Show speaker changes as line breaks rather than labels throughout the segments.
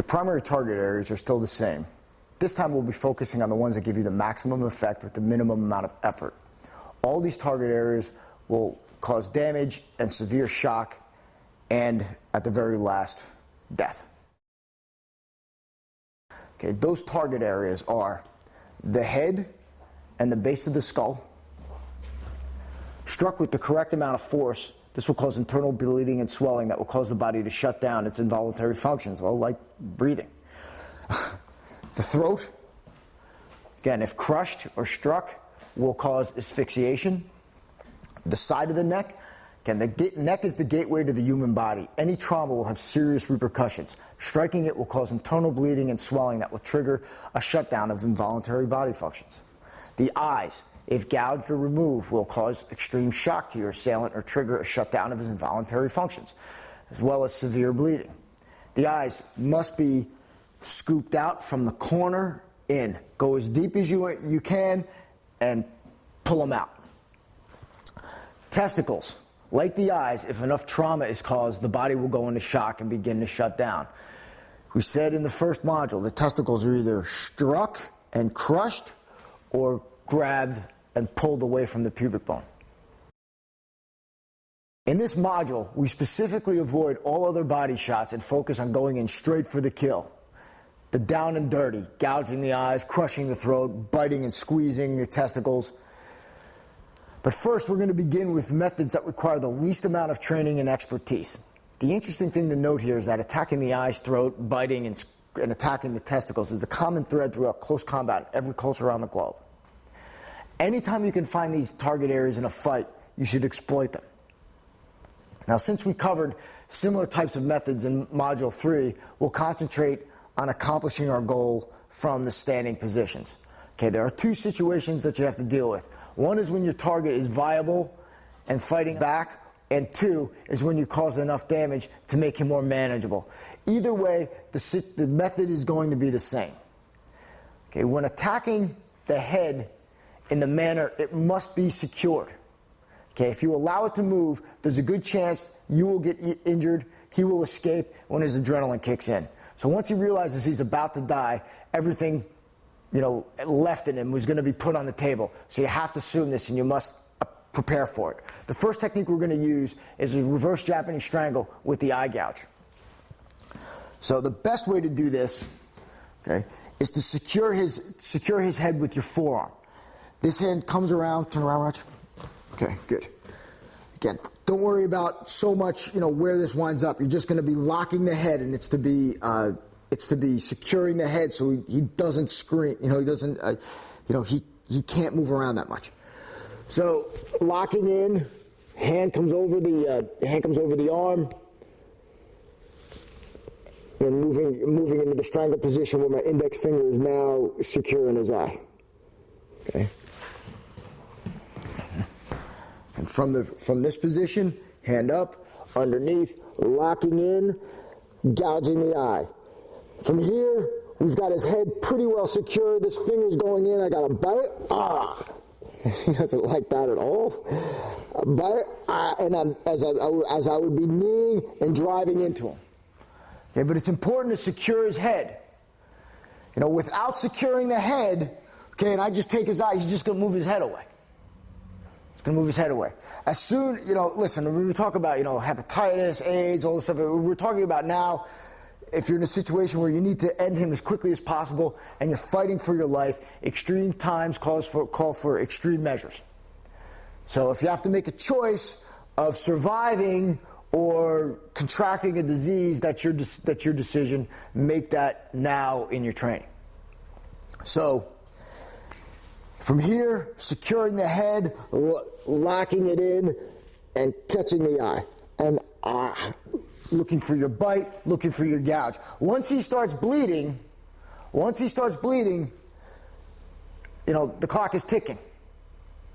The primary target areas are still the same. This time we'll be focusing on the ones that give you the maximum effect with the minimum amount of effort. All these target areas will cause damage and severe shock and, at the very last, death. Okay, those target areas are the head and the base of the skull. Struck with the correct amount of force, this will cause internal bleeding and swelling that will cause the body to shut down its involuntary functions, well, like breathing. The throat, again, if crushed or struck, will cause asphyxiation. The side of the neck, again, the neck is the gateway to the human body. Any trauma will have serious repercussions. Striking it will cause internal bleeding and swelling that will trigger a shutdown of involuntary body functions. The eyes, if gouged or removed, will cause extreme shock to your assailant or trigger a shutdown of his involuntary functions, as well as severe bleeding. The eyes must be scooped out from the corner in. Go as deep as you can and pull them out. Testicles, like the eyes, if enough trauma is caused, the body will go into shock and begin to shut down. We said in the first module, the testicles are either struck and crushed or grabbed and pulled away from the pubic bone. In this module, we specifically avoid all other body shots and focus on going in straight for the kill. The down and dirty, gouging the eyes, crushing the throat, biting and squeezing the testicles. But first, we're going to begin with methods that require the least amount of training and expertise. The interesting thing to note here is that attacking the eyes, throat, biting, and attacking the testicles is a common thread throughout close combat in every culture around the globe. Anytime you can find these target areas in a fight, you should exploit them. Now, since we covered similar types of methods in Module 3, we'll concentrate on accomplishing our goal from the standing positions. Okay, there are two situations that you have to deal with. One is when your target is viable and fighting back, and two is when you cause enough damage to make him more manageable. Either way, the method is going to be the same. Okay, when attacking the head in the manner, it must be secured. Okay, if you allow it to move, there's a good chance you will get injured, he will escape when his adrenaline kicks in. So once he realizes he's about to die, everything left in him was going to be put on the table. So you have to assume this and you must prepare for it. The first technique we're going to use is a reverse Japanese strangle with the eye gouge. So the best way to do this, okay, is to secure his head with your forearm. This hand comes around, turn around, Raj. Okay, good. Again, don't worry about so much, where this winds up. You're just going to be locking the head, and it's to be securing the head so he doesn't scream. He can't move around that much. So locking in, hand comes over the arm. And moving into the strangle position where my index finger is now secure in his eye. Okay. And from this position, hand up, underneath, locking in, gouging the eye. From here, we've got his head pretty well secure. This finger's going in. I got a bite. He doesn't like that at all. Bite, and as I would be kneeing and driving into him. Okay, but it's important to secure his head. Without securing the head, okay, and I just take his eye, he's just going to move his head away. He's going to move his head away. As soon, listen, when we talk about, hepatitis, AIDS, all this stuff, we're talking about now, if you're in a situation where you need to end him as quickly as possible and you're fighting for your life, extreme times call for extreme measures. So if you have to make a choice of surviving or contracting a disease, that's your decision. Make that now in your training. So from here, securing the head, locking it in, and catching the eye. And looking for your bite, looking for your gouge. Once he starts bleeding, the clock is ticking.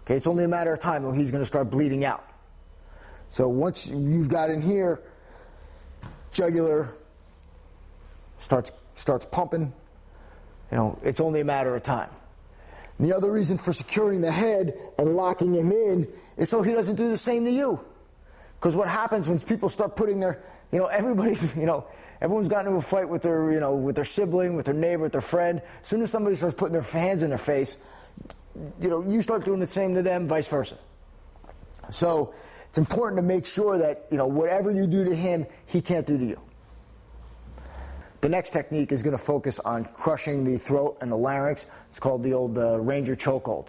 Okay, it's only a matter of time when he's going to start bleeding out. So once you've got in here, jugular starts pumping, it's only a matter of time. And the other reason for securing the head and locking him in is so he doesn't do the same to you. Because what happens when people start putting their, everyone's gotten into a fight with their, with their sibling, with their neighbor, with their friend. As soon as somebody starts putting their hands in their face, you start doing the same to them, vice versa. So it's important to make sure that, whatever you do to him, he can't do to you. The next technique is going to focus on crushing the throat and the larynx. It's called the old Ranger chokehold.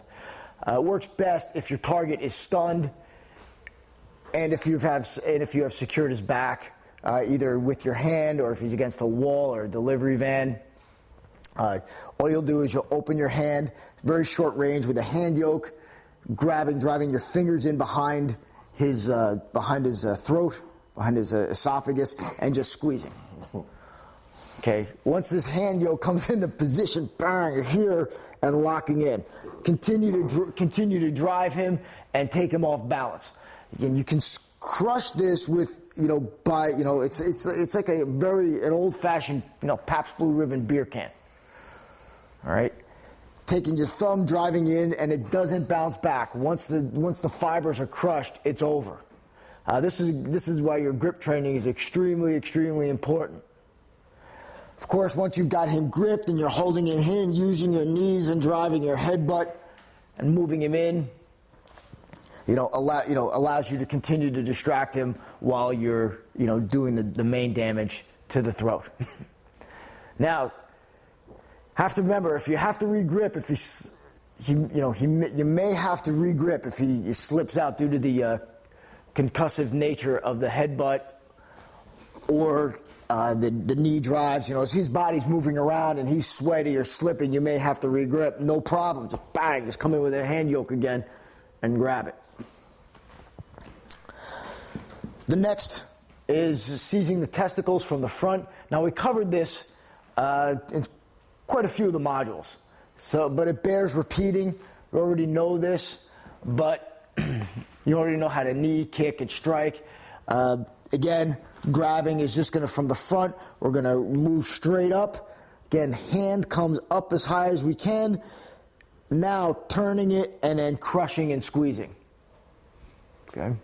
It works best if your target is stunned and if you have secured his back, either with your hand or if he's against a wall or a delivery van. All you'll do is you'll open your hand, very short range with a hand yoke, driving your fingers in behind his throat, behind his esophagus, and just squeezing. Okay. Once this hand yoke comes into position, bang, you're here and locking in. Continue to drive him and take him off balance. Again, you can crush this with, it's like an old-fashioned, Pabst Blue Ribbon beer can. All right. Taking your thumb, driving in, and it doesn't bounce back. Once the fibers are crushed, it's over. This is why your grip training is extremely, extremely important. Of course, once you've got him gripped and you're holding him in, using your knees and driving your headbutt and moving him in, allows you to continue to distract him while you're, doing the main damage to the throat. Now, have to remember, if you have to regrip, you may have to regrip if he slips out due to the concussive nature of the headbutt or the knee drives. As his body's moving around and he's sweaty or slipping, you may have to regrip. No problem. Just bang, just come in with a hand yoke again and grab it. The next is seizing the testicles from the front. Now, we covered this in quite a few of the modules, but it bears repeating. You already know this, but you already know how to knee, kick, and strike. Again, grabbing is just going to, from the front, we're going to move straight up. Again, hand comes up as high as we can. Now turning it and then crushing and squeezing. Okay. In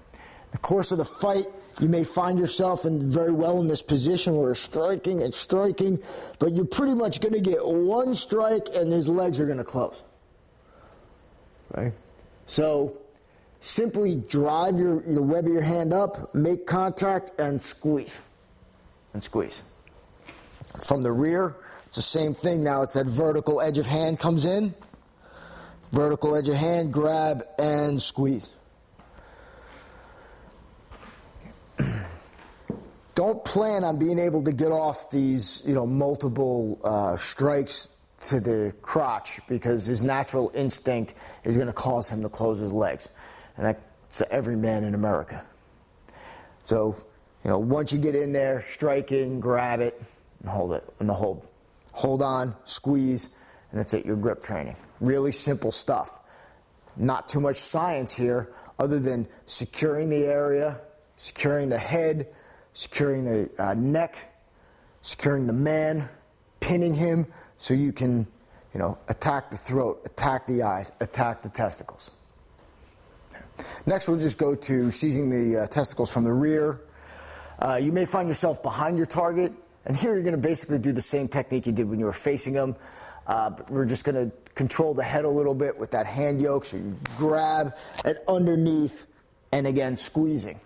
the course of the fight, you may find yourself very well in this position where you're striking and striking, but you're pretty much going to get one strike and his legs are going to close. Okay. So simply drive the web of your hand up, make contact, and squeeze. And squeeze. From the rear, it's the same thing. Now it's that vertical edge of hand comes in. Vertical edge of hand, grab, and squeeze. Don't plan on being able to get off these, multiple strikes to the crotch, because his natural instinct is going to cause him to close his legs. And that's every man in America. So, once you get in there, strike in, grab it, and hold it in the hold. Hold on, squeeze, and that's it, your grip training. Really simple stuff. Not too much science here, other than securing the area, securing the head, securing the neck, securing the man, pinning him so you can, attack the throat, attack the eyes, attack the testicles. Next, we'll just go to seizing the testicles from the rear. You may find yourself behind your target, and here you're going to basically do the same technique you did when you were facing him. But we're just going to control the head a little bit with that hand yoke, so you grab and underneath, and again, squeezing.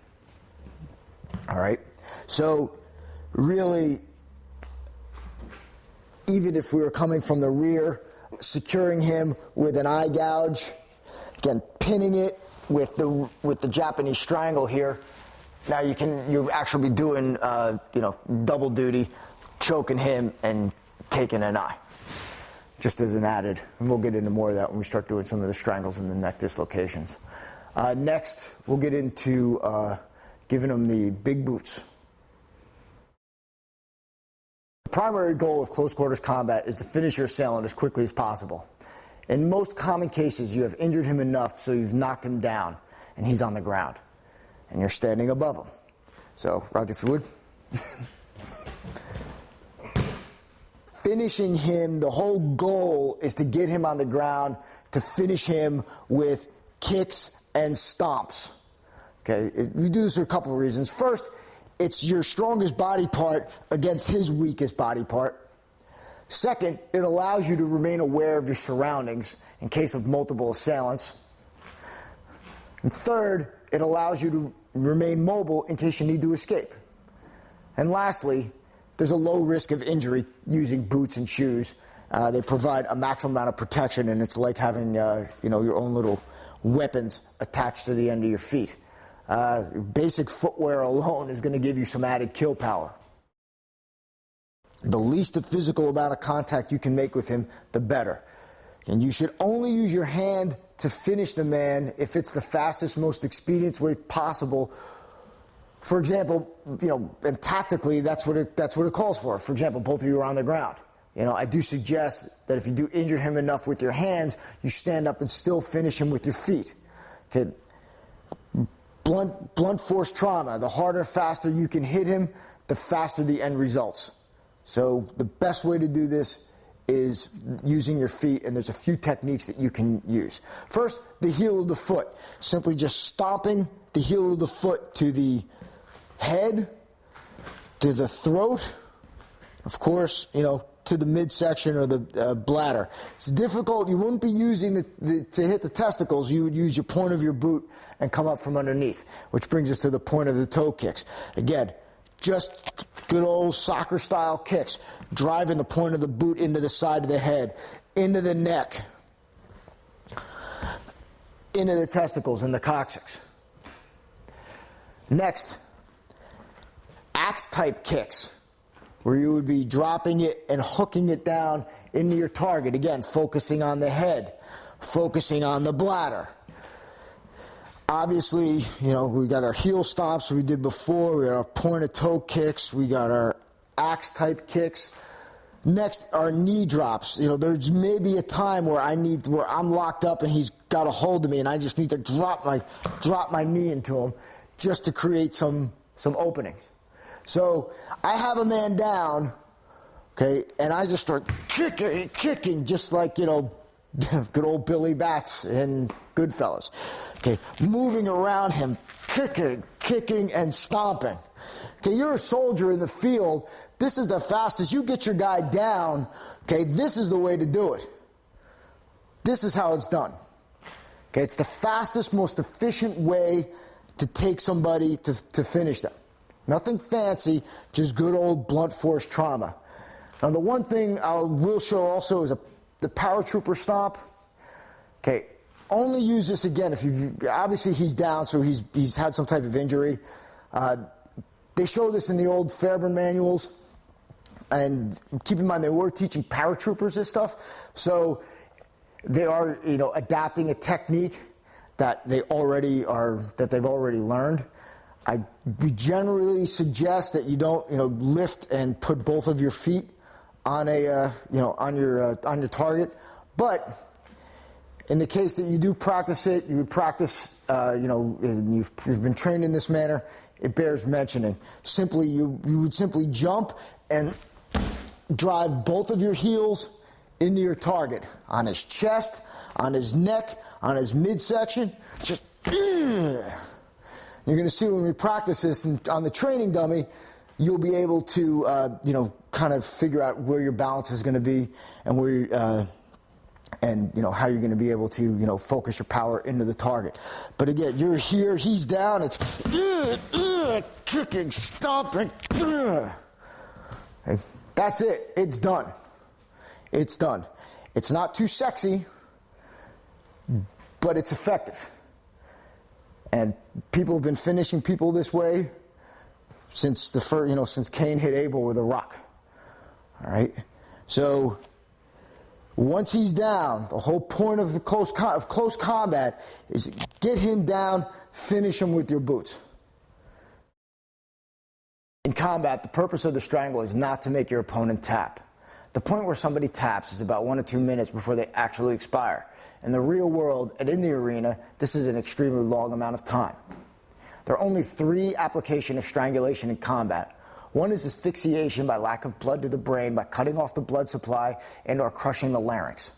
All right? So, really, even if we were coming from the rear, securing him with an eye gouge, again, pinning it with the Japanese strangle here. Now you actually be doing double duty, choking him and taking an eye, just as an added. And we'll get into more of that when we start doing some of the strangles and the neck dislocations. Next, we'll get into giving him the big boots. The primary goal of close quarters combat is to finish your assailant as quickly as possible. In most common cases, you have injured him enough so you've knocked him down and he's on the ground and you're standing above him. So, Roger, if you would. Finishing him, the whole goal is to get him on the ground, to finish him with kicks and stomps. Okay, we do this for a couple of reasons. First, it's your strongest body part against his weakest body part. Second, it allows you to remain aware of your surroundings in case of multiple assailants. And third, it allows you to remain mobile in case you need to escape. And lastly, there's a low risk of injury using boots and shoes. They provide a maximum amount of protection, and it's like having your own little weapons attached to the end of your feet. Basic footwear alone is going to give you some added kill power. The least the physical amount of contact you can make with him, the better. And you should only use your hand to finish the man if it's the fastest, most expedient way possible. For example, and tactically, that's what it calls for. For example, both of you are on the ground. I do suggest that if you do injure him enough with your hands, you stand up and still finish him with your feet. Okay. Blunt force trauma. The harder, faster you can hit him, the faster the end results. So the best way to do this is using your feet, and there's a few techniques that you can use. First, the heel of the foot. Simply just stomping the heel of the foot to the head, to the throat, of course, to the midsection or the bladder. It's difficult. You wouldn't be using to hit the testicles. You would use your point of your boot and come up from underneath, which brings us to the point of the toe kicks. Again, just good old soccer-style kicks, driving the point of the boot into the side of the head, into the neck, into the testicles and the coccyx. Next, axe-type kicks, where you would be dropping it and hooking it down into your target. Again, focusing on the head, focusing on the bladder. Obviously, we got our heel stomps we did before, we got our point-of-toe kicks, we got our axe-type kicks. Next, our knee drops. There's maybe a time where I'm locked up and he's got a hold of me and I just need to drop my knee into him just to create some openings. So I have a man down, okay, and I just start kicking just like, good old Billy Bats in Goodfellas. Okay, moving around him, kicking and stomping. Okay, you're a soldier in the field. This is the fastest. You get your guy down, okay, this is the way to do it. This is how it's done. Okay, it's the fastest, most efficient way to take somebody to finish them. Nothing fancy, just good old blunt force trauma. Now, the one thing I will show also is the paratrooper stomp. Okay, only use this again if obviously he's down, so he's had some type of injury. They show this in the old Fairburn manuals, and keep in mind they were teaching paratroopers this stuff, so they are adapting a technique that they've already learned. I generally suggest that you don't, lift and put both of your feet on on your target. But in the case that you do practice it, you would practice, and you've been trained in this manner, it bears mentioning. Simply, you would simply jump and drive both of your heels into your target, on his chest, on his neck, on his midsection. Just. You're going to see when we practice this and on the training dummy, you'll be able to, kind of figure out where your balance is going to be and where how you're going to be able to, focus your power into the target. But again, you're here, he's down, it's kicking, stomping. Okay. That's it. It's done. It's done. It's not too sexy, but it's effective. And people have been finishing people this way since since Cain hit Abel with a rock. All right. So once he's down, the whole point of close combat is get him down, finish him with your boots. In combat, the purpose of the strangle is not to make your opponent tap. The point where somebody taps is about 1 to 2 minutes before they actually expire. In the real world and in the arena, this is an extremely long amount of time. There are only 3 applications of strangulation in combat. One is asphyxiation by lack of blood to the brain by cutting off the blood supply and or crushing the larynx.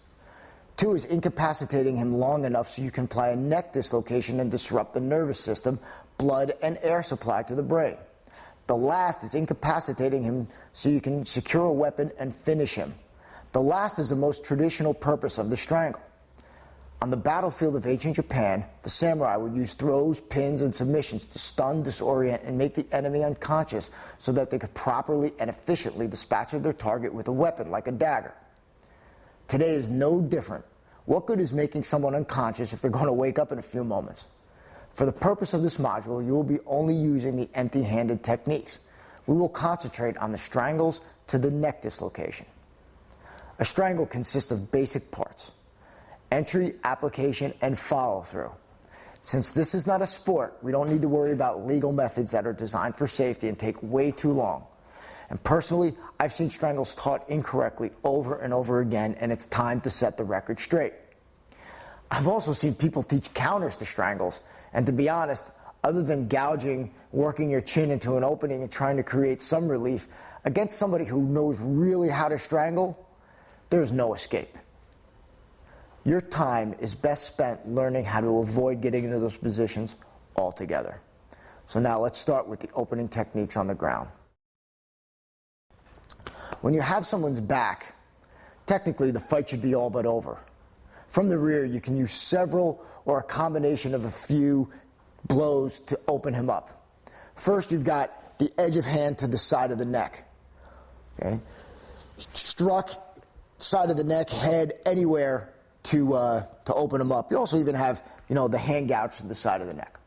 2 is incapacitating him long enough so you can apply a neck dislocation and disrupt the nervous system blood and air supply to the brain. The last is incapacitating him so you can secure a weapon and finish him. The last is the most traditional purpose of the strangle. On the battlefield of ancient Japan, the samurai would use throws, pins, and submissions to stun, disorient, and make the enemy unconscious so that they could properly and efficiently dispatch their target with a weapon like a dagger. Today is no different. What good is making someone unconscious if they're going to wake up in a few moments? For the purpose of this module, you will be only using the empty-handed techniques. We will concentrate on the strangles to the neck dislocation. A strangle consists of basic parts: entry, application, and follow-through. Since this is not a sport, we don't need to worry about legal methods that are designed for safety and take way too long. And personally, I've seen strangles taught incorrectly over and over again, and it's time to set the record straight. I've also seen people teach counters to strangles, and to be honest, other than gouging, working your chin into an opening and trying to create some relief, against somebody who knows really how to strangle, there's no escape. Your time is best spent learning how to avoid getting into those positions altogether. So now let's start with the opening techniques on the ground. When you have someone's back, technically the fight should be all but over. From the rear, you can use several or a combination of a few blows to open him up. First, you've got the edge of hand to the side of the neck. Okay? Struck side of the neck, head, anywhere to open him up. You also even have, the hand gouge to the side of the neck.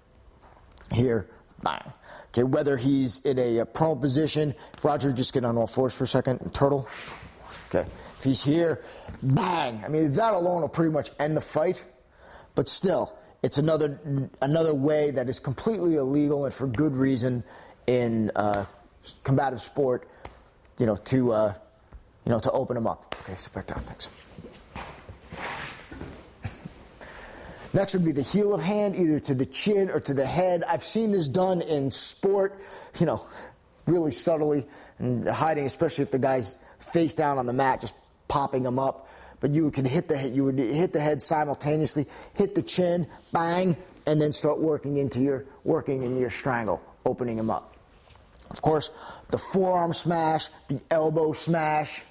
Here, bang. Okay, whether he's in a prone position, if Roger, just get on all fours for a second, and turtle. Okay, if he's here, bang. I mean, that alone will pretty much end the fight, but still, it's another way that is completely illegal and for good reason in combative sport, to open him up. Okay, sit back down, thanks. Next would be the heel of hand, either to the chin or to the head. I've seen this done in sport, really subtly and hiding, especially if the guy's face down on the mat, just popping him up. But you would hit the head simultaneously, hit the chin, bang, and then start working in your strangle, opening him up. Of course, the forearm smash, the elbow smash,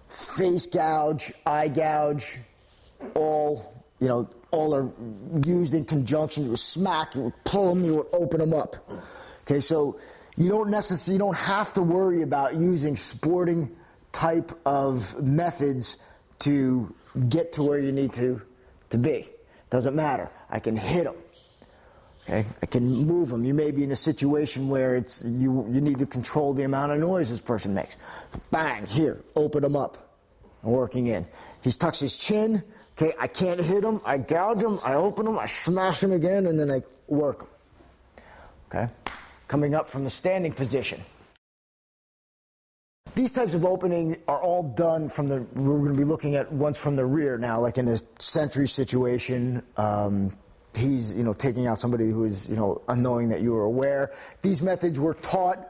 face gouge, eye gouge, all are used in conjunction. You would smack, you would pull them, you would open them up. Okay, so you don't have to worry about using sporting type of methods to get to where you need to be. Doesn't matter. I can hit them. Okay, I can move them. You may be in a situation where you need to control the amount of noise this person makes. Bang, here, open them up. I'm working in. He's touched his chin. Okay, I can't hit him. I gouge him. I open him. I smash him again, and then I work him. Okay, coming up from the standing position. These types of opening are all done we're going to be looking at once from the rear now, like in a sentry situation. He's, taking out somebody who is, unknowing that you were aware. These methods were taught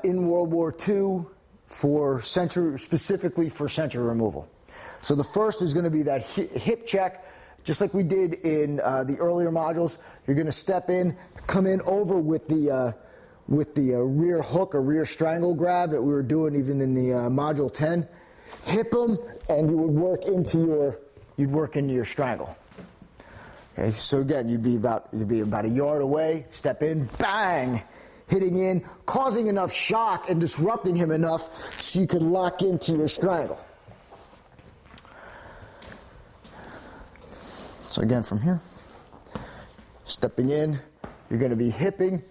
in World War II specifically for sentry removal. So the first is going to be that hip check, just like we did in the earlier modules. You're going to step in, come in over with the rear hook or rear strangle grab that we were doing even in the module 10. Hip them, and you would work into your strangle. Okay, so again, you'd be about a yard away. Step in, bang, hitting in, causing enough shock and disrupting him enough so you can lock into your strangle. So again, from here, stepping in, you're going to be hipping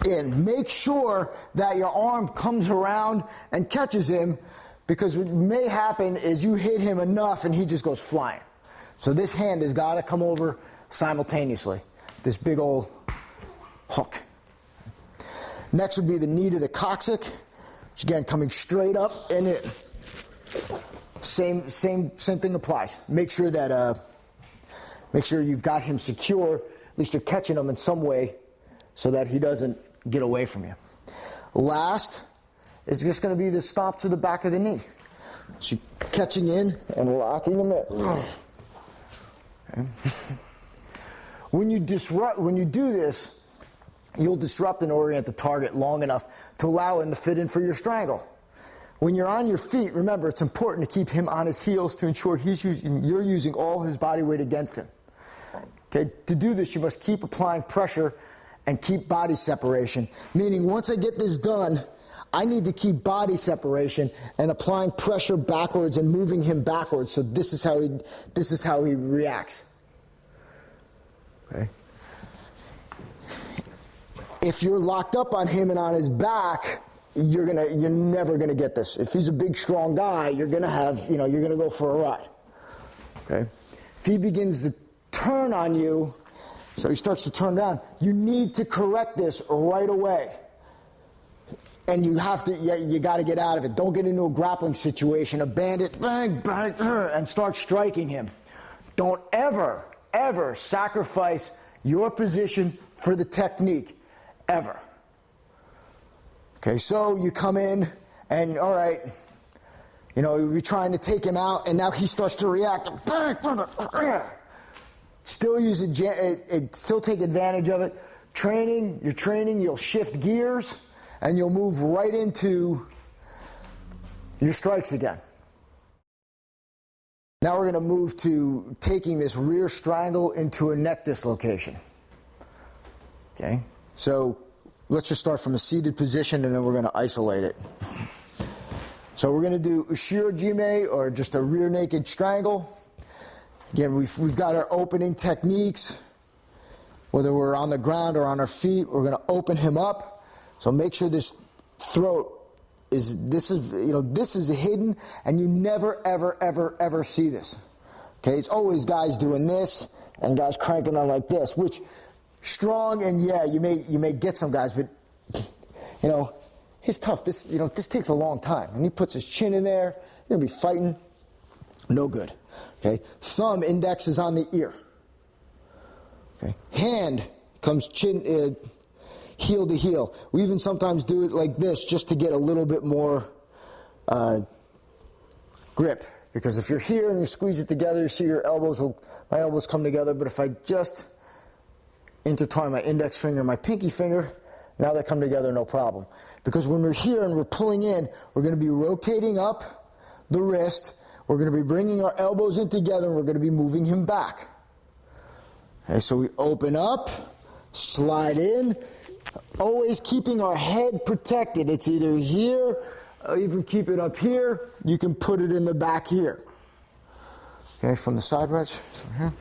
in. Make sure that your arm comes around and catches him, because what may happen is you hit him enough and he just goes flying. So this hand has got to come over simultaneously, this big old hook. Next would be the knee to the coccyx, which again coming straight up and in. Same thing applies. Make sure you've got him secure, at least you're catching him in some way so that he doesn't get away from you. Last is just going to be the stomp to the back of the knee. So you're catching in and locking him in. Okay. When you do this, you'll disrupt and orient the target long enough to allow him to fit in for your strangle. When you're on your feet, remember, it's important to keep him on his heels to ensure you're using all his body weight against him. Okay, to do this, you must keep applying pressure and keep body separation. Meaning, once I get this done, I need to keep body separation and applying pressure backwards and moving him backwards. So this is how he reacts. Okay. If you're locked up on him and on his back, you're never gonna get this. If he's a big, strong guy, you're gonna go for a ride. Okay. If he begins to turn on you, so he starts to turn down, you need to correct this right away. And you got to get out of it. Don't get into a grappling situation, abandon it, bang, bang, and start striking him. Don't ever, ever sacrifice your position for the technique, ever. Okay, so you come in and, all right, you're trying to take him out, and now he starts to react. Still use it, still take advantage of it. You're training, you'll shift gears, and you'll move right into your strikes again. Now we're going to move to taking this rear strangle into a neck dislocation. Okay, so let's just start from a seated position, and then we're going to isolate it. So we're going to do ushiro-jime, or just a rear naked strangle. Again, we've got our opening techniques. Whether we're on the ground or on our feet, we're going to open him up. So make sure this throat is hidden, and you never, ever, ever, ever see this. Okay, it's always guys doing this and guys cranking on like this, which strong, and yeah, you may get some guys, but he's tough. This takes a long time, and he puts his chin in there. He'll be fighting. No good. Okay, thumb, index is on the ear. Okay, hand comes chin, heel to heel. We even sometimes do it like this just to get a little bit more grip. Because if you're here and you squeeze it together, you see my elbows come together. But if I just intertwine my index finger and my pinky finger, now they come together, no problem. Because when we're here and we're pulling in, we're going to be rotating up the wrist. We're going to be bringing our elbows in together, and we're going to be moving him back. Okay, so we open up, slide in, always keeping our head protected. It's either here, or even keep it up here. You can put it in the back here. Okay, from the side right. So here.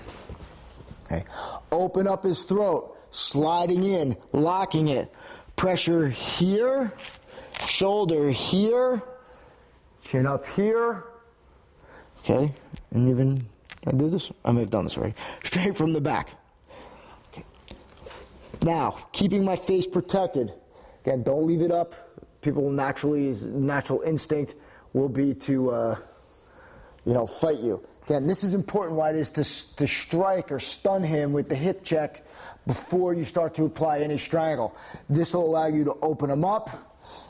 Okay, open up his throat, sliding in, locking it. Pressure here, shoulder here, chin up here. Okay, and even, can I do this? I may have done this already. Straight from the back. Okay. Now, keeping my face protected. Again, don't leave it up. People natural instinct will be to, fight you. Again, this is important why it is to strike or stun him with the hip check before you start to apply any strangle. This will allow you to open him up,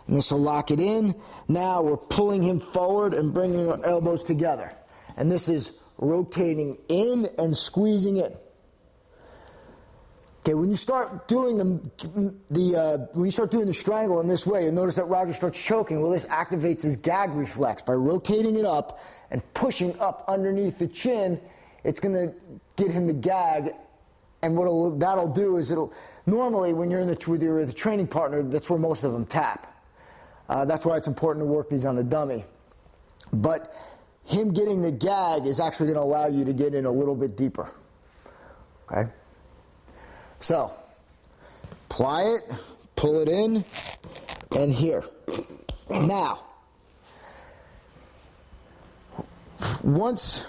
and this will lock it in. Now we're pulling him forward and bringing our elbows together. And this is rotating in and squeezing it. Okay, when you start doing the strangle in this way, you'll notice that Roger starts choking. Well, this activates his gag reflex. By rotating it up and pushing up underneath the chin, it's going to get him to gag. And what that'll do is normally when you're with the training partner, that's where most of them tap. That's why it's important to work these on the dummy. But him getting the gag is actually going to allow you to get in a little bit deeper. Okay? So, apply it, pull it in, and here. Now, once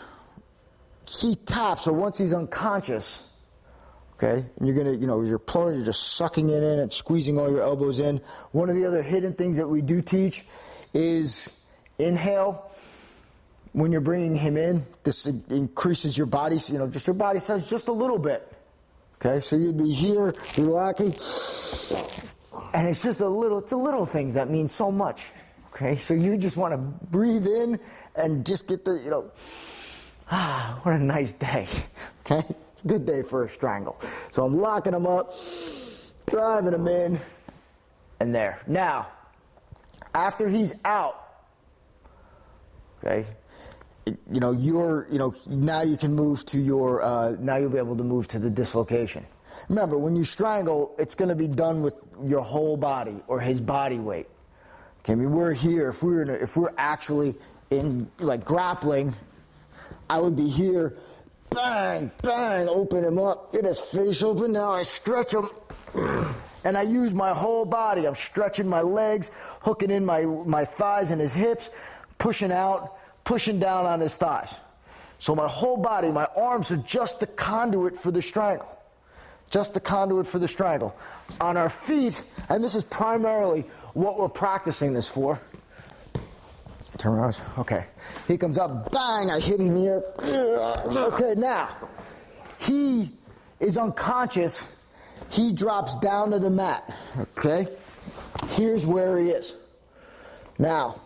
he taps or once he's unconscious, okay, and you're going to, you're pulling, you're just sucking it in and squeezing all your elbows in. One of the other hidden things that we do teach is inhale. When you're bringing him in, this increases your body, just your body size just a little bit. Okay, so you'd be here, be locking, and it's just it's a little things that mean so much. Okay, so you just want to breathe in and just get the, what a nice day. Okay, it's a good day for a strangle. So I'm locking him up, driving him in, and there. Now, after he's out, okay, now you can move to your, now you'll be able to move to the dislocation. Remember, when you strangle, it's going to be done with your whole body or his body weight. Okay, I mean, we're here. If we're actually in like grappling, I would be here, bang, bang, open him up, get his face open. Now I stretch him, and I use my whole body. I'm stretching my legs, hooking in my thighs and his hips, pushing out, pushing down on his thighs. So my whole body, my arms are just the conduit for the strangle. Just the conduit for the strangle. On our feet, and this is primarily what we're practicing this for. Turn around. Okay. He comes up, bang, I hit him here. Okay, now, he is unconscious. He drops down to the mat. Okay? Here's where he is. Now,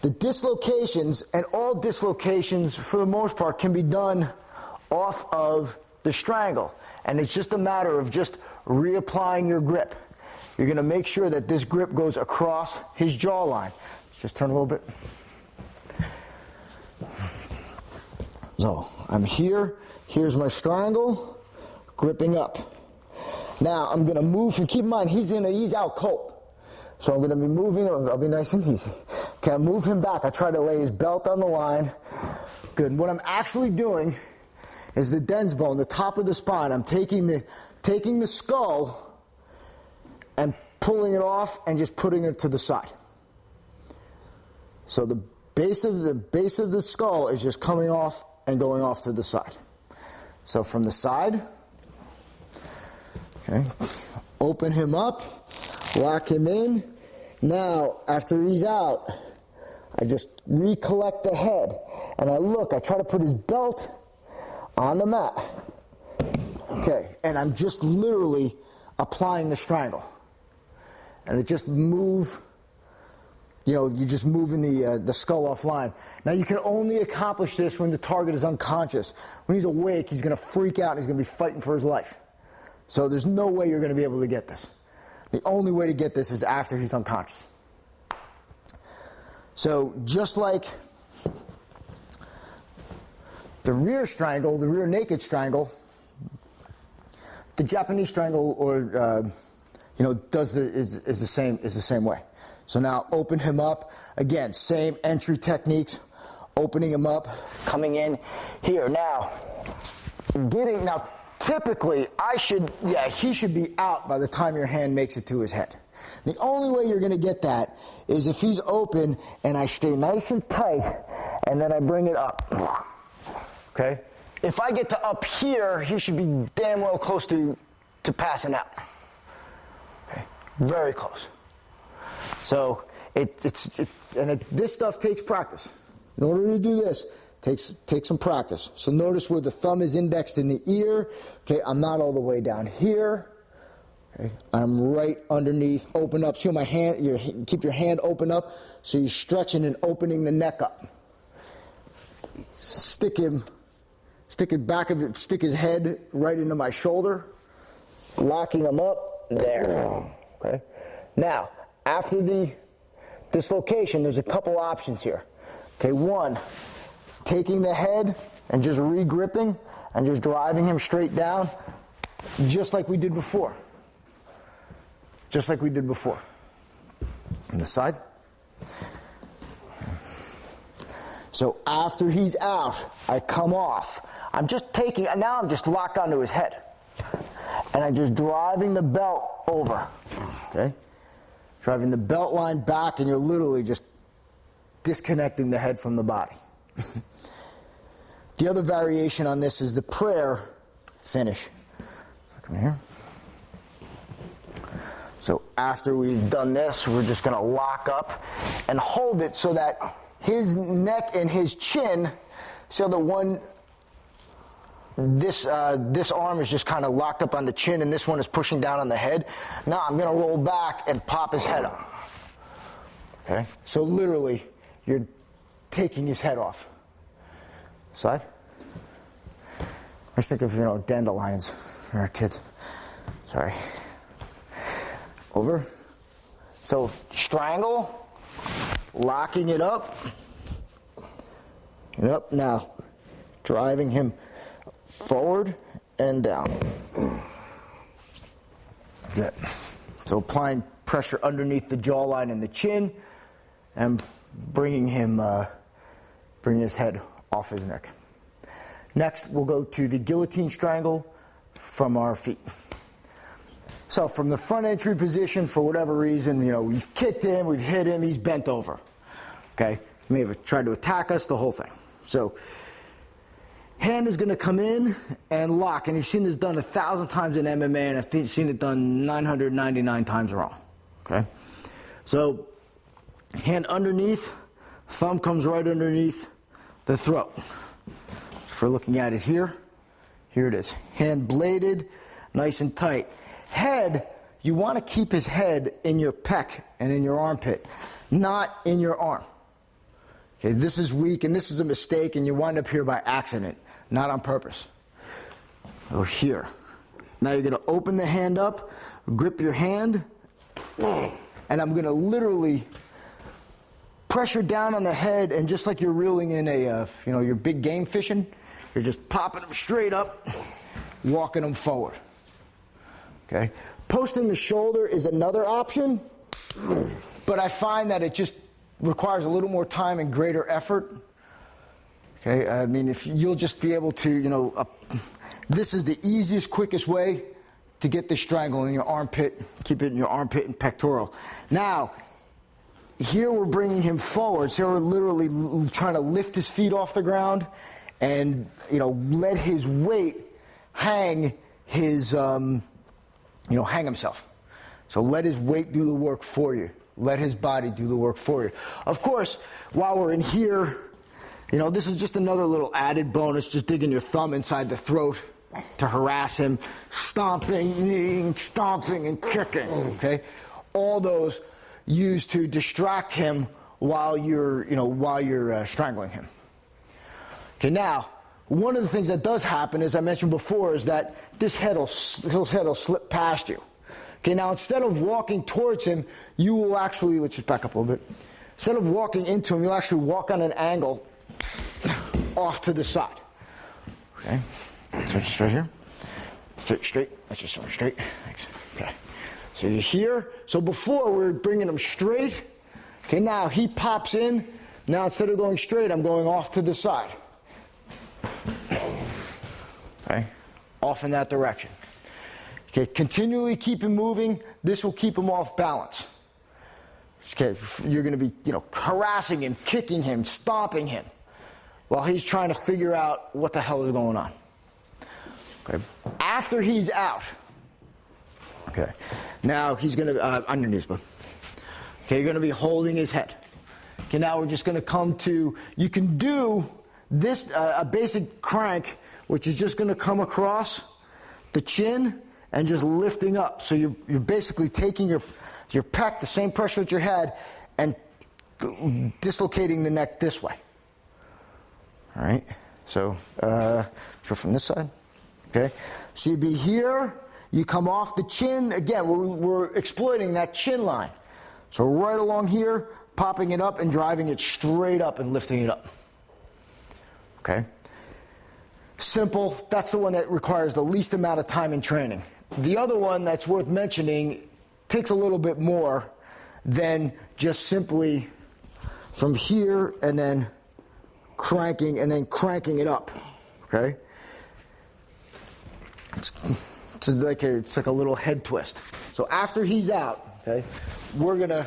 the dislocations, and all dislocations for the most part, can be done off of the strangle. And it's just a matter of just reapplying your grip. You're going to make sure that this grip goes across his jawline. Let's just turn a little bit. So I'm here. Here's my strangle, gripping up. Now I'm going to move, and keep in mind he's out cold. So I'm going to be moving. I'll be nice and easy. Okay, I move him back. I try to lay his belt on the line. Good. What I'm actually doing is the dens bone, the top of the spine. I'm taking the skull and pulling it off and just putting it to the side. So the base of the skull is just coming off and going off to the side. So from the side, okay, open him up, lock him in. Now, after he's out, I just recollect the head, and I try to put his belt on the mat. Okay, and I'm just literally applying the strangle. And it just move, you're just moving the skull offline. Now you can only accomplish this when the target is unconscious. When he's awake, he's going to freak out and he's going to be fighting for his life. So there's no way you're going to be able to get this. The only way to get this is after he's unconscious. So just like the rear strangle, the rear naked strangle, the Japanese strangle is the same way. So now open him up. Again, same entry techniques. Opening him up, coming in here. Now, typically he should be out by the time your hand makes it to his head. The only way you're going to get that is if he's open and I stay nice and tight and then I bring it up. Okay? If I get to up here, he should be damn well close to passing out. Okay? Very close. So this stuff takes practice. In order to do this, take some practice. So notice where the thumb is indexed in the ear. Okay, I'm not all the way down here. Okay, I'm right underneath. Open up. See my hand? Keep your hand open up so you're stretching and opening the neck up. Stick his head right into my shoulder, locking him up. There. Okay. Now, after the dislocation, there's a couple options here. Okay, one, taking the head and just re-gripping and just driving him straight down, just like we did before. Just like we did before. On the side. So after he's out, I come off. I'm just locked onto his head. And I'm just driving the belt over. Okay? Driving the belt line back, and you're literally just disconnecting the head from the body. The other variation on this is the prayer finish. So come here. So after we've done this, we're just going to lock up and hold it so that his neck and his chin, so this arm is just kind of locked up on the chin and this one is pushing down on the head. Now I'm going to roll back and pop his head up. Okay? So literally, you're taking his head off. Side. I just think of, dandelions for our kids. Sorry. over. So strangle, locking it up, and up now, driving him forward and down. Good. So applying pressure underneath the jawline and the chin, and bringing his head off his neck. Next, we'll go to the guillotine strangle from our feet. So from the front entry position, for whatever reason, we've kicked him, we've hit him, he's bent over. Okay? He may have tried to attack us, the whole thing. So hand is going to come in and lock, and you've seen this done 1,000 times in MMA, and I've seen it done 999 times wrong. Okay? So hand underneath, thumb comes right underneath the throat. If we're looking at it here it is. Hand bladed, nice and tight. Head, you want to keep his head in your pec and in your armpit, not in your arm. Okay, this is weak and this is a mistake, and you wind up here by accident, not on purpose. Or here. Now you're going to open the hand up, grip your hand, and I'm going to literally pressure down on the head, and just like you're reeling in your big game fishing, you're just popping them straight up, walking them forward. Okay? Posting the shoulder is another option, but I find that it just requires a little more time and greater effort. Okay? I mean, if you'll just be able to, this is the easiest, quickest way to get the strangle in your armpit, keep it in your armpit and pectoral. Now, here we're bringing him forward, so we're literally trying to lift his feet off the ground and, let his weight hang hang himself. So let his weight do the work for you. Let his body do the work for you. Of course, while we're in here, this is just another little added bonus, just digging your thumb inside the throat to harass him, stomping and kicking, okay? All those used to distract him while you're strangling him. Okay, now, one of the things that does happen, as I mentioned before, is that his head will slip past you. Okay, now instead of walking towards him, you will actually, let's just back up a little bit. Instead of walking into him, you'll actually walk on an angle off to the side. Okay, so just right here. Straight. Let's just start straight. Thanks. Okay. So you're here. So before we're bringing him straight. Okay, now he pops in. Now instead of going straight, I'm going off to the side. Okay, off in that direction. Okay, continually keep him moving. This will keep him off balance. Okay, you're going to be, harassing him, kicking him, stomping him, while he's trying to figure out what the hell is going on. Okay, after he's out. Okay, now he's going to on your knees, bud. Okay, you're going to be holding his head. Okay, now we're just going to come to. You can do this a basic crank, which is just going to come across the chin and just lifting up. So you're basically taking your pec, the same pressure that you had, and dislocating the neck this way. All right. So from this side. Okay. So you'd be here. You come off the chin. Again, we're exploiting that chin line. So right along here, popping it up and driving it straight up and lifting it up. Okay. Simple. That's the one that requires the least amount of time and training. The other one that's worth mentioning takes a little bit more than just simply from here and then cranking it up. Okay? It's like a little head twist. So after he's out, okay, we're gonna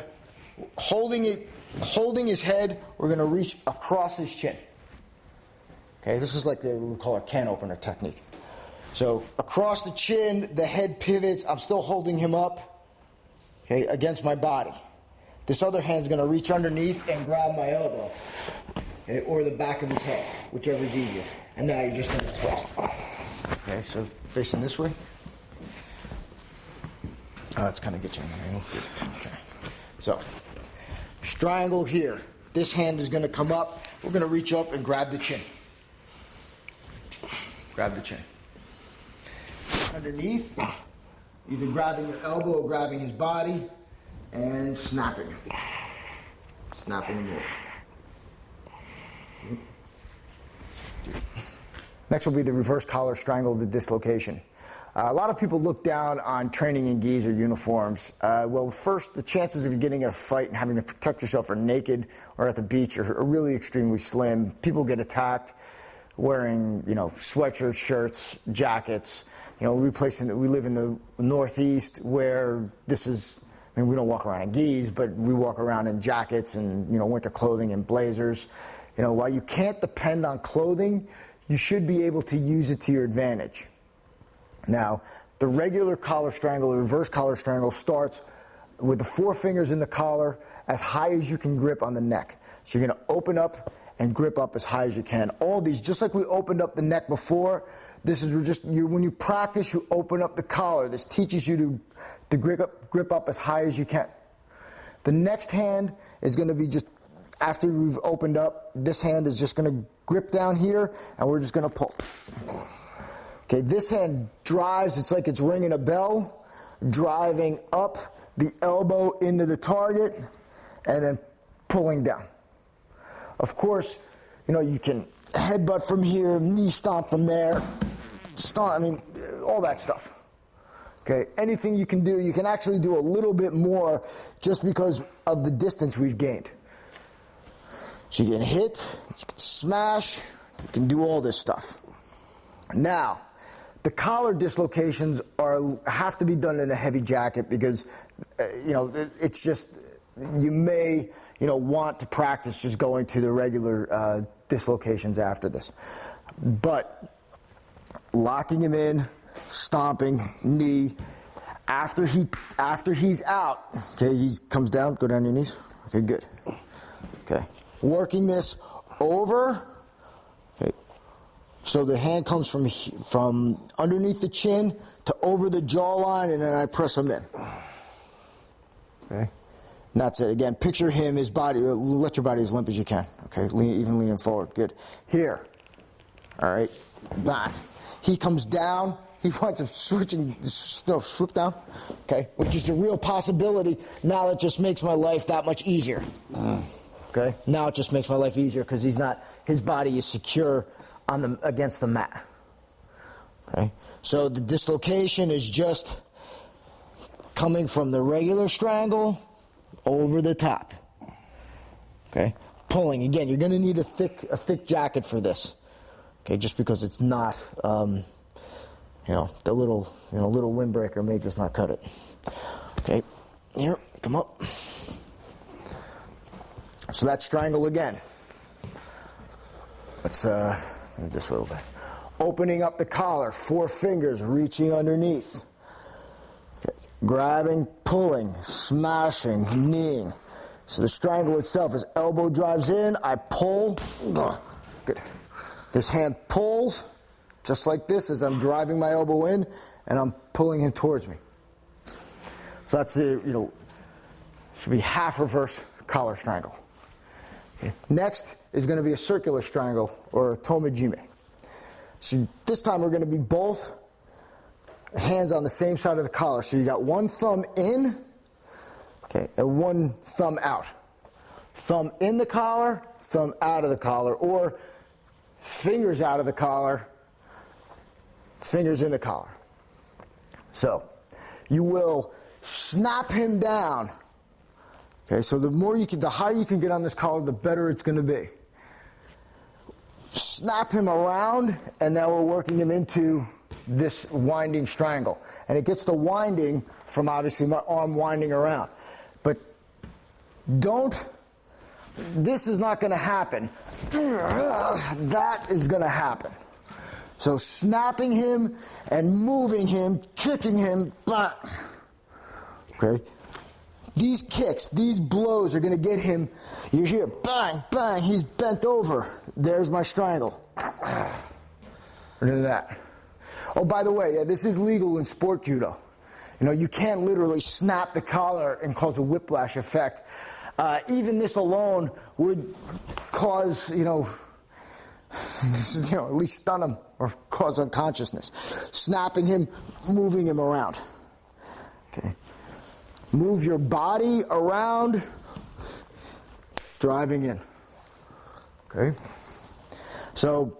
holding his head, we're gonna reach across his chin. Okay, this is like we call a can opener technique. So across the chin, the head pivots. I'm still holding him up, okay, against my body. This other hand's going to reach underneath and grab my elbow, okay, or the back of his head, whichever is easier. And now you're just going to twist. Okay, so facing this way. Let's kind of get you in the angle. Good. Okay. So strangle here. This hand is going to come up. We're going to reach up and grab the chin. Grab the chin. Underneath. Okay, so we're going to hold his head. Okay, either grabbing your elbow or grabbing his body and snapping him. Snapping him over. Next will be the reverse collar strangle, the dislocation. A lot of people look down on training in gis or uniforms. Well, first, the chances of you getting in a fight and having to protect yourself are naked or at the beach are really extremely slim. People get attacked wearing, sweatshirts, shirts, jackets. We live in the Northeast where this is, we don't walk around in gis, but we walk around in jackets and, winter clothing and blazers. While you can't depend on clothing, you should be able to use it to your advantage. Now, the regular collar strangle, the reverse collar strangle, starts with the forefingers in the collar as high as you can grip on the neck. So you're going to open up and grip up as high as you can. All these, just like we opened up the neck before, this is when you practice, you open up the collar. This teaches you to grip up as high as you can. The next hand is going to be just after we've opened up, this hand is just going to grip down here, and we're just going to pull. Okay, this hand drives, it's like it's ringing a bell, driving up the elbow into the target, and then pulling down. Of course, you can headbutt from here, knee stomp from there, all that stuff. Okay, anything you can do, you can actually do a little bit more just because of the distance we've gained. So you can hit, you can smash, you can do all this stuff. Now, the collar dislocations have to be done in a heavy jacket because, it's just, you may, want to practice just going to the regular dislocations after this. But locking him in, stomping, knee, after he's out, okay, he comes down, go down your knees, okay, good, okay. Working this over, okay, so the hand comes from underneath the chin to over the jawline, and then I press him in. Okay, and that's it. Again, picture him, his body, let your body as limp as you can. Okay, even leaning forward, good. Here, all right, back. He comes down, he winds up swoop down, okay, which is a real possibility. Now it just makes my life that much easier. Okay, now it just makes my life easier because his body is secure against the mat. Okay, so the dislocation is just coming from the regular strangle over the top. Okay, pulling again. You're going to need a thick jacket for this. Okay, just because it's not, the little windbreaker may just not cut it. Okay, here, come up. So that's strangle again. Let's move this a little bit. Opening up the collar, 4 fingers reaching underneath. Okay. Grabbing, pulling, smashing, kneeing. So the strangle itself is elbow drives in, I pull. Good. This hand pulls, just like this, as I'm driving my elbow in, and I'm pulling him towards me. So that's should be half reverse collar strangle. Okay. Next is going to be a circular strangle, or a tomajime. So this time we're going to be both hands on the same side of the collar. So you got one thumb in, okay, and one thumb out. Thumb in the collar, thumb out of the collar, or fingers out of the collar, fingers in the collar. So you will snap him down. Okay, so the higher you can get on this collar, the better it's going to be. Snap him around, and now we're working him into this winding strangle. And it gets the winding from obviously my arm winding around. But this is not going to happen. That is going to happen. So snapping him and moving him, kicking him back. Okay? These kicks, these blows are going to get him. You hear bang, bang, he's bent over. There's my strangle. Look at that. Oh, by the way, this is legal in sport judo. You can't literally snap the collar and cause a whiplash effect. Even this alone would cause, at least stun him or cause unconsciousness. Snapping him, moving him around. Okay. Move your body around, driving in. Okay. So,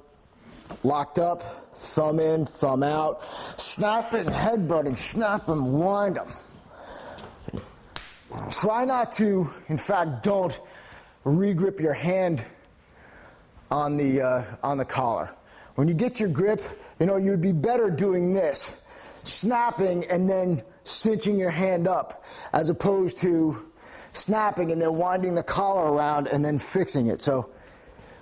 locked up, thumb in, thumb out, snapping, headbutting, snap them, wind them. Okay. Try not to, in fact, don't re-grip your hand on the collar. When you get your grip, you'd be better doing this, snapping and then cinching your hand up, as opposed to snapping and then winding the collar around and then fixing it. So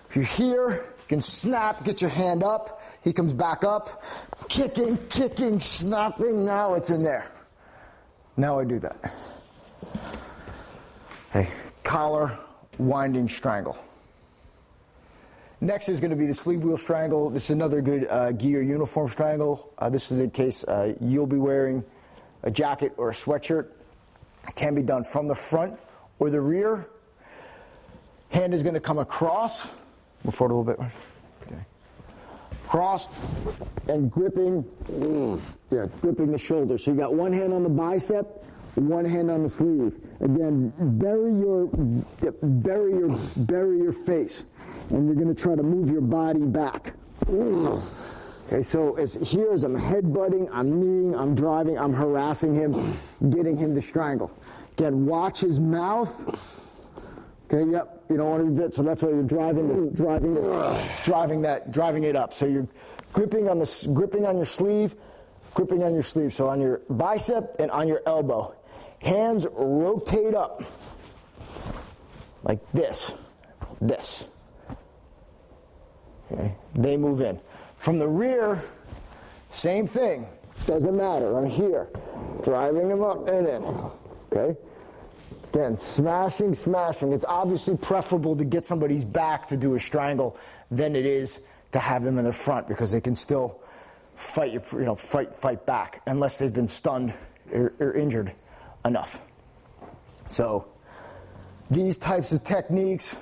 if you're here, you can snap, get your hand up, he comes back up, kicking, snapping, now it's in there. Now I do that. Okay, collar, winding, strangle. Next is going to be the sleeve wheel strangle. This is another good gi or uniform strangle. This is in case you'll be wearing a jacket or a sweatshirt. It can be done from the front or the rear. Hand is going to come across. Move forward a little bit. Okay. Cross and gripping the shoulder. So you got one hand on the bicep, one hand on the sleeve. Again, bury your face, and you're going to try to move your body back. Okay, so as I'm headbutting, I'm kneeing, I'm driving, I'm harassing him, getting him to strangle. Again, watch his mouth. Okay, yep, you don't want to be bit, so that's why you're driving it up. So you're gripping on your sleeve, gripping on your sleeve. So on your bicep and on your elbow. Hands rotate up like this. Okay, they move in. From the rear, same thing. Doesn't matter. I'm here, driving them up and in. Okay. Again, smashing. It's obviously preferable to get somebody's back to do a strangle than it is to have them in the front, because they can still fight back unless they've been stunned or injured enough. So these types of techniques,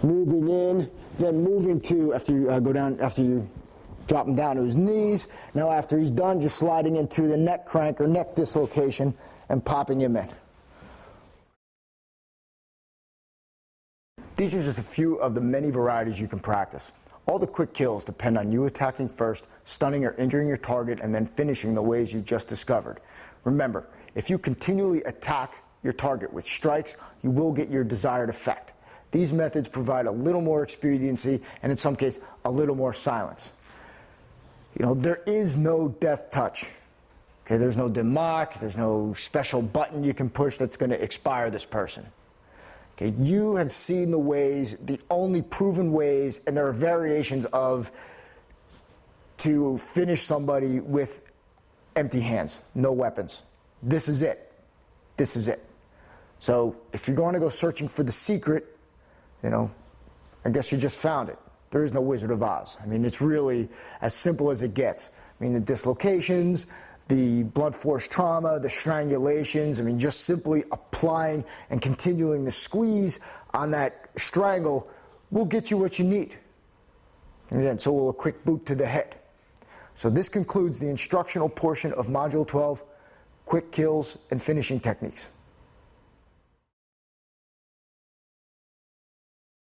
moving in, then moving to, after you drop him down to his knees, now after he's done, just sliding into the neck crank or neck dislocation and popping him in. These are just a few of the many varieties you can practice. All the quick kills depend on you attacking first, stunning or injuring your target, and then finishing the ways you just discovered. Remember, if you continually attack your target with strikes, you will get your desired effect. These methods provide a little more expediency and, in some cases, a little more silence. There is no death touch. Okay, there's no demock, there's no special button you can push that's going to expire this person. Okay, you have seen the ways, the only proven ways, and there are variations to finish somebody with empty hands, no weapons. This is it. So if you're going to go searching for the secret, I guess you just found it. There is no Wizard of Oz. It's really as simple as it gets. The dislocations, the blunt force trauma, the strangulations, just simply applying and continuing the squeeze on that strangle will get you what you need. And then, so will a quick boot to the head. So this concludes the instructional portion of Module 12, Quick Kills and Finishing Techniques.